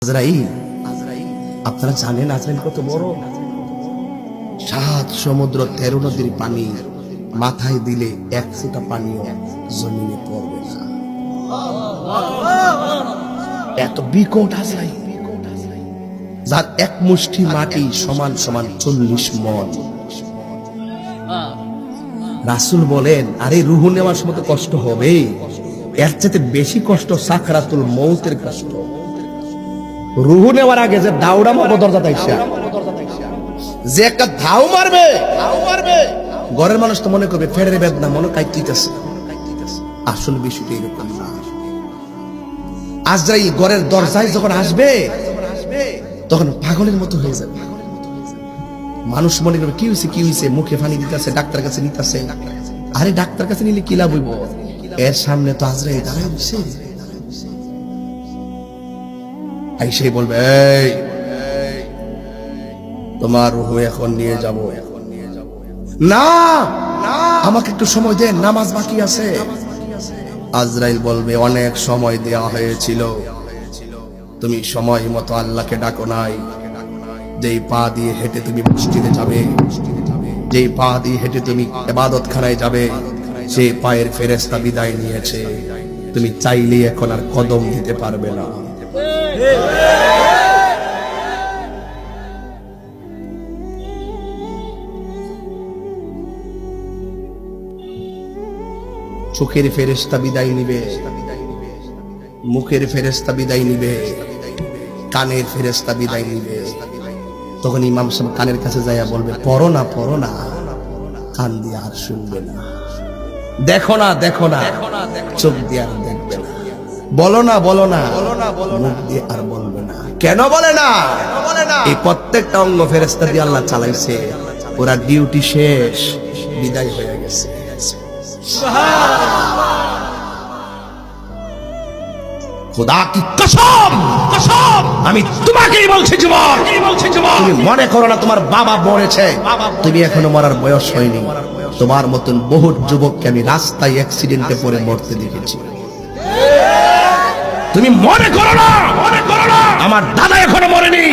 আজরাইল, আপনারা জানেন আজরাইল কত বড়? 7 সমুদ্র 13 নদীর পানি মাথায় দিলে 1 ফোঁটা পানিও জমিনে পড়বে না। এত বিকট আজরাইল, যার এক মুষ্টি মাটি সমান সমান 40 মণ। রাসূল বলেন, আরে রূহ নেওয়ার সময় তো কষ্ট হবে, এর চেয়ে বেশি কষ্ট সাকরাতুল মউতের কষ্ট। রূহ নেওয়ার আগে যে দাউড়া মারবো দরজা তাইছে, যে একটা ধাও মারবে, ঘরের মানুষ তো মনে করবে ফেরের বেদনা, মনে কাইতেছে। আসলে বিষয়টা এরকম না। আজরাইল ঘরের দরজায় যখন আসবে তখন পাগলের মতো হয়ে যাবে। মানুষ মনে করবে কি হয়েছে, মুখে পানি দিতেছে, ডাক্তার কাছে নিতেছে। আরে ডাক্তার কাছে নিলে কি লাভ হইব? এর সামনে তো আজরাইল দাঁড়ায় বসে। আইসে বলবে, এই তোমার রূহ এখন নিয়ে যাব। না, আমাকে একটু সময় দেন, নামাজ বাকি আছে। আজরাইল বলবে, অনেক সময় দেওয়া হয়েছিল, তুমি সময় মতো আল্লাহকে ডাকো নাই। যেই পা দিয়ে হেঁটে তুমি মসজিদে যাবে, যেই পা দিয়ে হেঁটে তুমি ইবাদতখানায় যাবে, সেই পায়ের ফেরেশতা বিদায় নিয়েছে। তুমি চাইলেই এখন আর কদম দিতে পারবে না। চোখের ফেরেশতা বিদায় নিবে, মুখের ফেরেশতা বিদায় নিবে, কানের ফেরেশতা বিদায় নিবে। তখন ইমাম সাহেব কানের কাছে যাইয়া বলবে, পড়ো না, কান দিয়ে আর শুনবে না, দেখো না, চোখ দিয়ে আর দেখবে না, বলো না, মুখ দিয়ে আর বলবে না। কেন বলে না? এই প্রত্যেকটা অঙ্গ ফেরেশতা দিয়ে আল্লাহ চালাইছে। ওরা ডিউটি শেষ, বিদায় হয়ে গেছে। খোদা কি কসম, আমি তোমাকেই বলছি যুবক, তুমি মনে করো না তোমার বাবা মরেছে, তুমি এখনো মরার বয়স হয়নি। তোমার মতন বহু যুবককে আমি রাস্তায় অ্যাক্সিডেন্টে পড়ে মরতে দেখেছি। তুমি মনে করো না আমার দাদা এখনো মরেনি।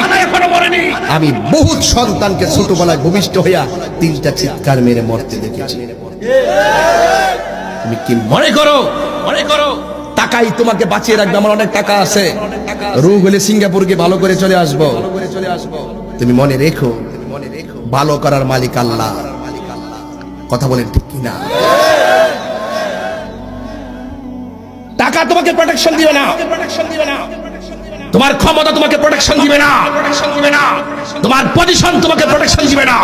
আমি বহুত সন্তানকে ছোটবেলায় ভূমিষ্ঠ হইয়া 3টা চিৎকার মেরে মরতে দেখেছি। তুমি কি মনে করো টাকাই তোমাকে বাঁচিয়ে রাখবে? আমার অনেক টাকা আছে, রূহ হলে সিঙ্গাপুরকে ভালো করে চলে আসবো। তুমি মনে রেখো, ভালো করার মালিক আল্লাহ। কথা বলেন ঠিক কিনা? টাকা তোমাকে প্রোটেকশন দিবে না, তোমার ক্ষমতা তোমাকে প্রোটেকশন দিবে না, তোমার পজিশন তোমাকে প্রোটেকশন দিবে না।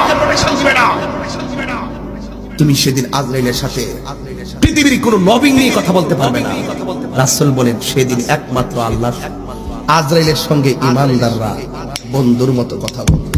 তুমি সেদিন আজরাইলের সাথে পৃথিবীর কোন নবী নিয়ে কথা বলতে পারবে না। রাসূল বলেন, সেদিন একমাত্র আল্লাহ আজরাইলের সঙ্গে ঈমানদাররা বন্ধুর মতো কথা বলবে।